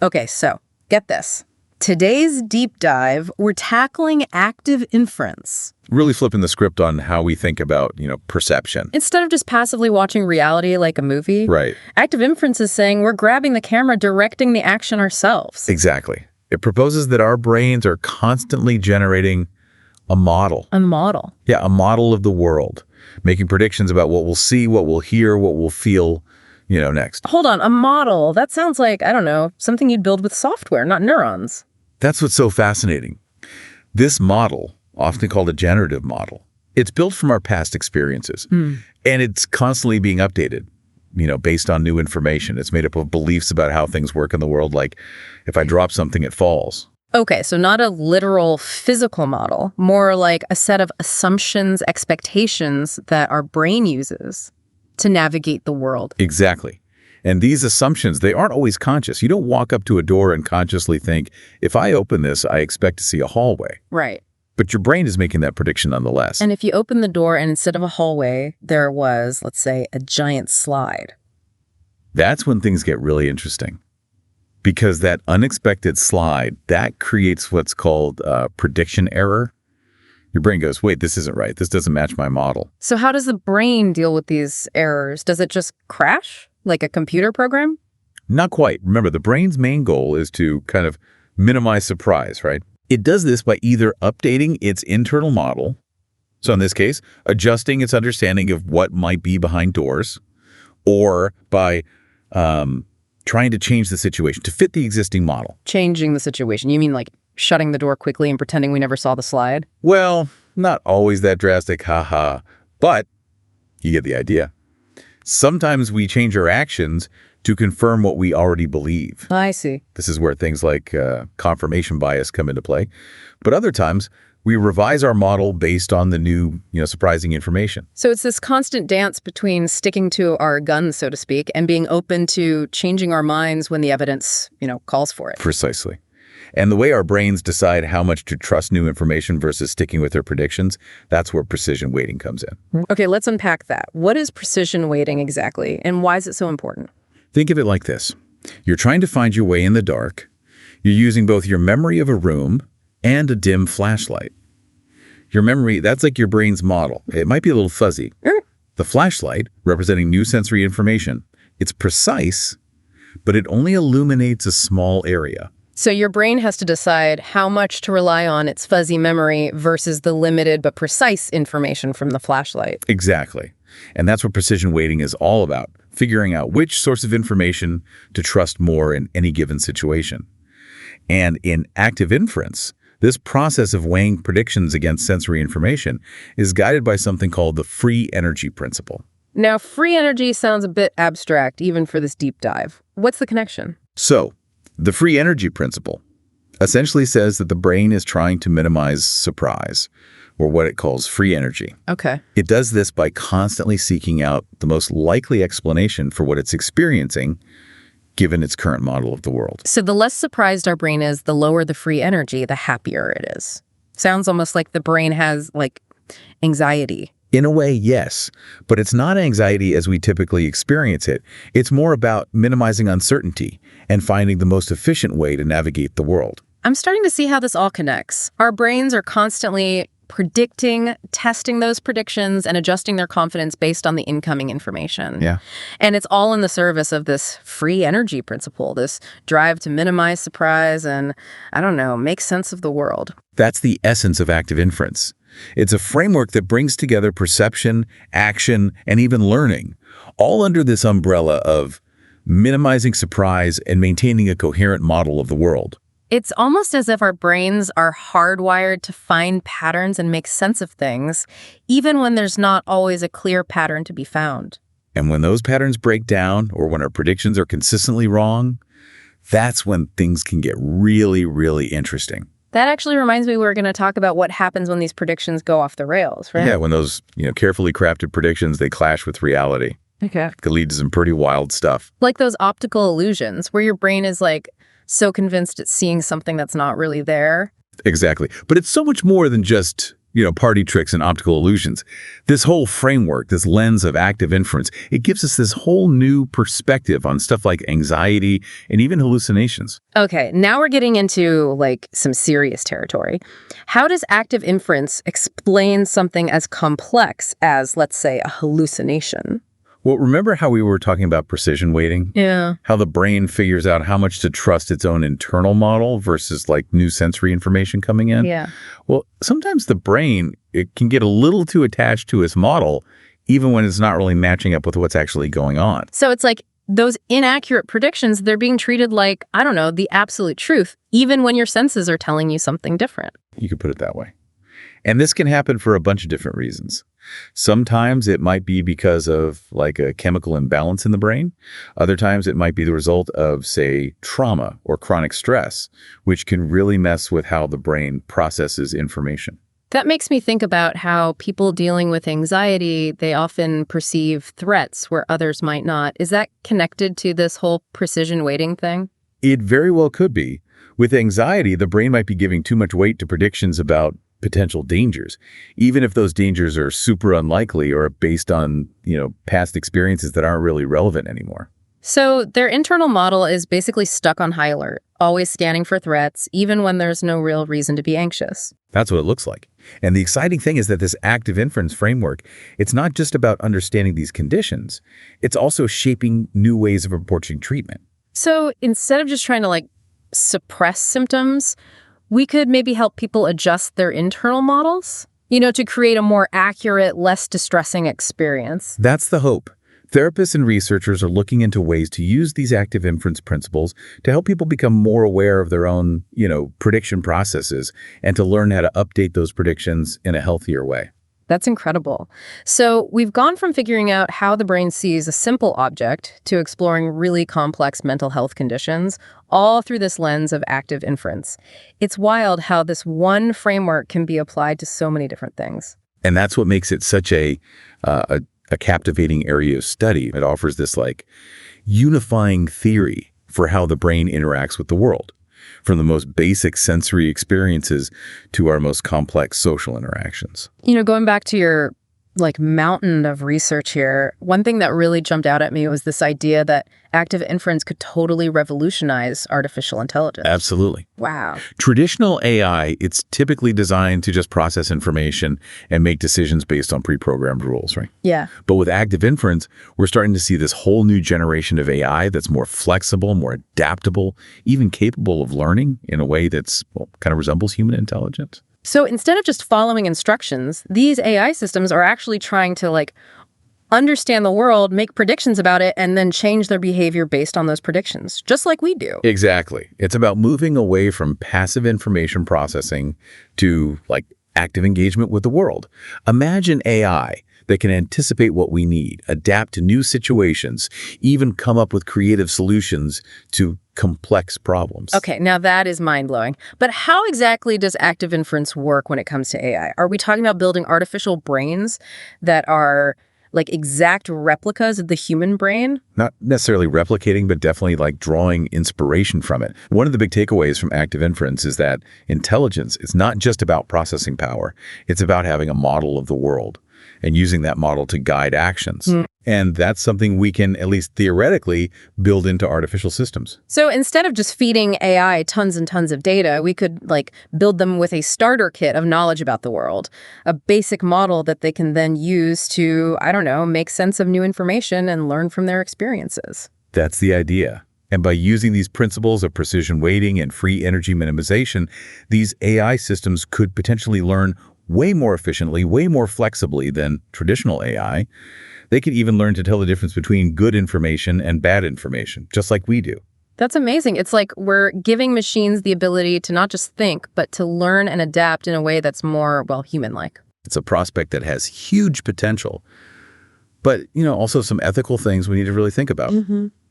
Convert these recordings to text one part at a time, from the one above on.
Okay, so get this. Today's deep dive, we're tackling active inference. Really flipping the script on how we think about, perception. Instead of just passively watching reality like a movie, Right. active inference is saying we're grabbing the camera, directing the action ourselves. Exactly. It proposes that our brains are constantly generating a model. A model. Yeah, a model of the world, making predictions about what we'll see, what we'll hear, what we'll feel, next. Hold on, a model. That sounds like, I don't know, something you'd build with software, not neurons. That's what's so fascinating. This model, often called a generative model, it's built from our past experiences, and it's constantly being updated, based on new information. It's made up of beliefs about how things work in the world, like if I drop something, it falls. Okay, so not a literal physical model, more like a set of assumptions, expectations that our brain uses to navigate the world. Exactly. And these assumptions, they aren't always conscious. You don't walk up to a door and consciously think, if I open this, I expect to see a hallway. Right. But your brain is making that prediction nonetheless. And if you open the door and instead of a hallway, there was, let's say, a giant slide. That's when things get really interesting. Because that unexpected slide, that creates what's called prediction error. Your brain goes, wait, this isn't right. This doesn't match my model. So how does the brain deal with these errors? Does it just crash, like a computer program? Not quite. Remember, the brain's main goal is to kind of minimize surprise, right? It does this by either updating its internal model, so in this case, adjusting its understanding of what might be behind doors, or by trying to change the situation to fit the existing model. Changing the situation. You mean like shutting the door quickly and pretending we never saw the slide? Well, not always that drastic, haha, but you get the idea. Sometimes we change our actions to confirm what we already believe. I see. This is where things like confirmation bias come into play. But other times, we revise our model based on the new, surprising information. So it's this constant dance between sticking to our guns, so to speak, and being open to changing our minds when the evidence, calls for it. Precisely. And the way our brains decide how much to trust new information versus sticking with their predictions, that's where precision weighting comes in. Okay, let's unpack that. What is precision weighting exactly, and why is it so important? Think of it like this. You're trying to find your way in the dark. You're using both your memory of a room and a dim flashlight. Your memory, that's like your brain's model. It might be a little fuzzy. The flashlight, representing new sensory information, it's precise, but it only illuminates a small area. So your brain has to decide how much to rely on its fuzzy memory versus the limited but precise information from the flashlight. Exactly. And that's what precision weighting is all about, figuring out which source of information to trust more in any given situation. And in active inference, this process of weighing predictions against sensory information is guided by something called the free energy principle. Now, free energy sounds a bit abstract, even for this deep dive. What's the connection? So, the free energy principle essentially says that the brain is trying to minimize surprise, or what it calls free energy. Okay. It does this by constantly seeking out the most likely explanation for what it's experiencing, given its current model of the world. So the less surprised our brain is, the lower the free energy, the happier it is. Sounds almost like the brain has, anxiety. In a way, yes, but it's not anxiety as we typically experience it. It's more about minimizing uncertainty and finding the most efficient way to navigate the world. I'm starting to see how this all connects. Our brains are constantly predicting, testing those predictions, and adjusting their confidence based on the incoming information. Yeah. And it's all in the service of this free energy principle, this drive to minimize surprise and, make sense of the world. That's the essence of active inference. It's a framework that brings together perception, action, and even learning, all under this umbrella of minimizing surprise and maintaining a coherent model of the world. It's almost as if our brains are hardwired to find patterns and make sense of things, even when there's not always a clear pattern to be found. And when those patterns break down, or when our predictions are consistently wrong, that's when things can get really, really interesting. That actually reminds me we're going to talk about what happens when these predictions go off the rails, right? Yeah, when those carefully crafted predictions, they clash with reality. Okay. It could lead to some pretty wild stuff. Like those optical illusions where your brain is so convinced it's seeing something that's not really there. Exactly. But it's so much more than just party tricks and optical illusions. This whole framework, this lens of active inference, it gives us this whole new perspective on stuff like anxiety and even hallucinations. Okay, now we're getting into like some serious territory. How does active inference explain something as complex as, let's say, a hallucination? Well, remember how we were talking about precision weighting? Yeah. How the brain figures out how much to trust its own internal model versus like new sensory information coming in? Yeah. Well, sometimes the brain, it can get a little too attached to its model, even when it's not really matching up with what's actually going on. So it's like those inaccurate predictions, they're being treated like, I don't know, the absolute truth, even when your senses are telling you something different. You could put it that way. And this can happen for a bunch of different reasons. Sometimes it might be because of like a chemical imbalance in the brain. Other times it might be the result of, say, trauma or chronic stress, which can really mess with how the brain processes information. That makes me think about how people dealing with anxiety, they often perceive threats where others might not. Is that connected to this whole precision weighting thing? It very well could be. With anxiety, the brain might be giving too much weight to predictions about potential dangers, even if those dangers are super unlikely or based on, past experiences that aren't really relevant anymore. So their internal model is basically stuck on high alert, always scanning for threats, even when there's no real reason to be anxious. That's what it looks like. And the exciting thing is that this active inference framework, it's not just about understanding these conditions, it's also shaping new ways of approaching treatment. So instead of just trying to suppress symptoms, we could maybe help people adjust their internal models, to create a more accurate, less distressing experience. That's the hope. Therapists and researchers are looking into ways to use these active inference principles to help people become more aware of their own, prediction processes and to learn how to update those predictions in a healthier way. That's incredible. So we've gone from figuring out how the brain sees a simple object to exploring really complex mental health conditions, all through this lens of active inference. It's wild how this one framework can be applied to so many different things. And that's what makes it such a captivating area of study. It offers this unifying theory for how the brain interacts with the world, from the most basic sensory experiences to our most complex social interactions. Going back to your mountain of research here, one thing that really jumped out at me was this idea that active inference could totally revolutionize artificial intelligence. Absolutely. Wow. Traditional AI, it's typically designed to just process information and make decisions based on pre-programmed rules, right? Yeah. But with active inference, we're starting to see this whole new generation of AI that's more flexible, more adaptable, even capable of learning in a way that's kind of resembles human intelligence. So instead of just following instructions, these AI systems are actually trying to understand the world, make predictions about it, and then change their behavior based on those predictions, just like we do. Exactly. It's about moving away from passive information processing to active engagement with the world. Imagine AI that can anticipate what we need, adapt to new situations, even come up with creative solutions to complex problems. Okay, now that is mind-blowing. But how exactly does active inference work when it comes to AI? Are we talking about building artificial brains that are exact replicas of the human brain? Not necessarily replicating, but definitely drawing inspiration from it. One of the big takeaways from active inference is that intelligence is not just about processing power. It's about having a model of the world and using that model to guide actions. And that's something we can, at least theoretically, build into artificial systems. So instead of just feeding AI tons and tons of data, we could build them with a starter kit of knowledge about the world, a basic model that they can then use to, make sense of new information and learn from their experiences. That's the idea. And by using these principles of precision weighting and free energy minimization, these AI systems could potentially learn way more efficiently, way more flexibly than traditional AI. They could even learn to tell the difference between good information and bad information, just like we do. That's amazing. It's like we're giving machines the ability to not just think, but to learn and adapt in a way that's more, human-like. It's a prospect that has huge potential, but, also some ethical things we need to really think about.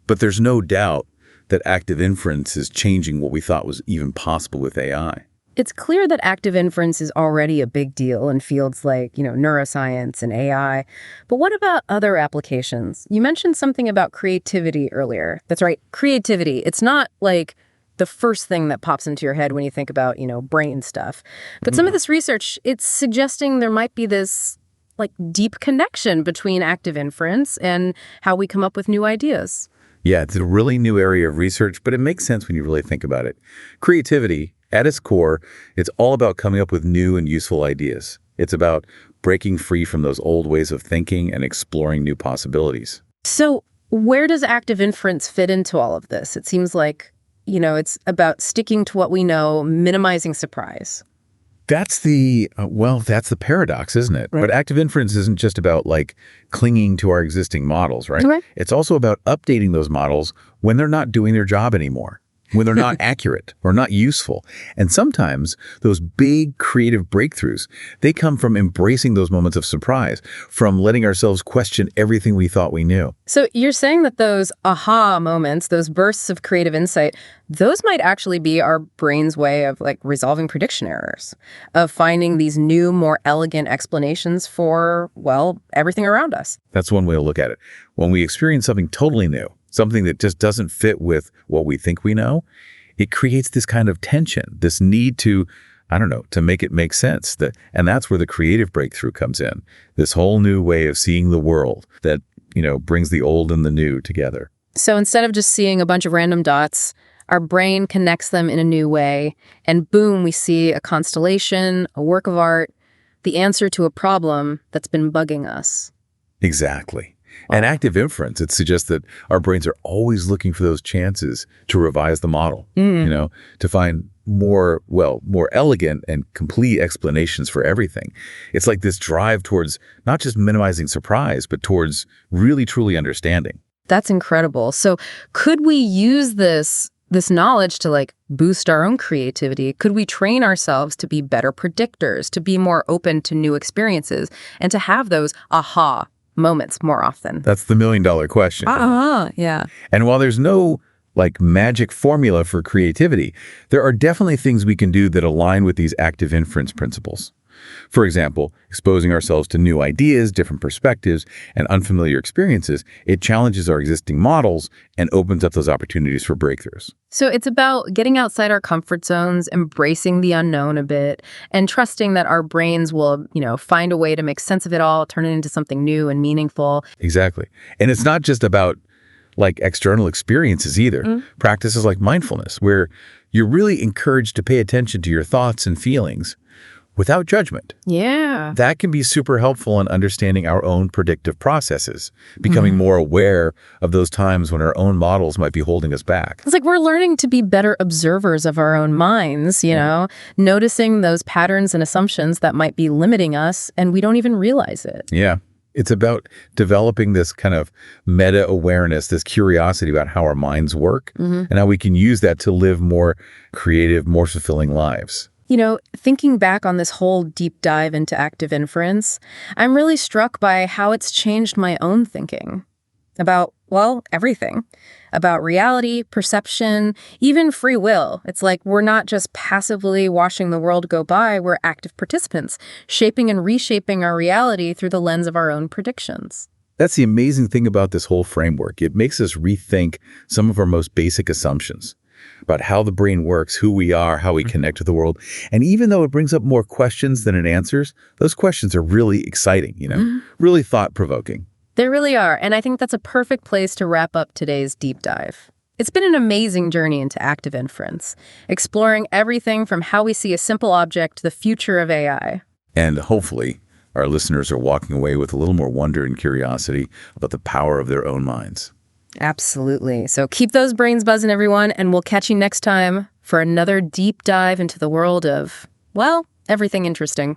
But there's no doubt that active inference is changing what we thought was even possible with AI. It's clear that active inference is already a big deal in fields like, neuroscience and AI. But what about other applications? You mentioned something about creativity earlier. That's right, creativity. It's not the first thing that pops into your head when you think about, brain stuff. But some of this research, it's suggesting there might be this deep connection between active inference and how we come up with new ideas. Yeah, it's a really new area of research, but it makes sense when you really think about it. Creativity, at its core, it's all about coming up with new and useful ideas. It's about breaking free from those old ways of thinking and exploring new possibilities. So where does active inference fit into all of this? It seems like, it's about sticking to what we know, minimizing surprise. That's that's the paradox, isn't it? Right. But active inference isn't just about clinging to our existing models, right? Right. It's also about updating those models when they're not doing their job anymore, when they're not accurate or not useful. And sometimes those big creative breakthroughs, they come from embracing those moments of surprise, from letting ourselves question everything we thought we knew. So you're saying that those aha moments, those bursts of creative insight, those might actually be our brain's way of resolving prediction errors, of finding these new, more elegant explanations for, everything around us. That's one way to look at it. When we experience something totally new, something that just doesn't fit with what we think we know, it creates this kind of tension, this need to make it make sense. And that's where the creative breakthrough comes in, this whole new way of seeing the world that, brings the old and the new together. So instead of just seeing a bunch of random dots, our brain connects them in a new way, and boom, we see a constellation, a work of art, the answer to a problem that's been bugging us. Exactly. And active inference, it suggests that our brains are always looking for those chances to revise the model, to find more elegant and complete explanations for everything. It's like this drive towards not just minimizing surprise, but towards really, truly understanding. That's incredible. So could we use this knowledge to boost our own creativity? Could we train ourselves to be better predictors, to be more open to new experiences, and to have those aha moments more often? That's the million-dollar question. Yeah. And while there's no magic formula for creativity, there are definitely things we can do that align with these active inference principles. For example, exposing ourselves to new ideas, different perspectives, and unfamiliar experiences, it challenges our existing models and opens up those opportunities for breakthroughs. So it's about getting outside our comfort zones, embracing the unknown a bit, and trusting that our brains will, find a way to make sense of it all, turn it into something new and meaningful. Exactly. And it's not just about external experiences either. Practices like mindfulness, where you're really encouraged to pay attention to your thoughts and feelings without judgment. Yeah. That can be super helpful in understanding our own predictive processes, becoming more aware of those times when our own models might be holding us back. It's we're learning to be better observers of our own minds, noticing those patterns and assumptions that might be limiting us, and we don't even realize it. Yeah. It's about developing this kind of meta-awareness, this curiosity about how our minds work, and how we can use that to live more creative, more fulfilling lives. Thinking back on this whole deep dive into active inference, I'm really struck by how it's changed my own thinking about, everything. About reality, perception, even free will. It's we're not just passively watching the world go by, we're active participants, shaping and reshaping our reality through the lens of our own predictions. That's the amazing thing about this whole framework. It makes us rethink some of our most basic assumptions about how the brain works, who we are, how we connect to the world. And even though it brings up more questions than it answers, those questions are really exciting, really thought-provoking. They really are, and I think that's a perfect place to wrap up today's deep dive. It's been an amazing journey into active inference, exploring everything from how we see a simple object to the future of AI. And hopefully, our listeners are walking away with a little more wonder and curiosity about the power of their own minds. Absolutely. So keep those brains buzzing, everyone, and we'll catch you next time for another deep dive into the world of, everything interesting.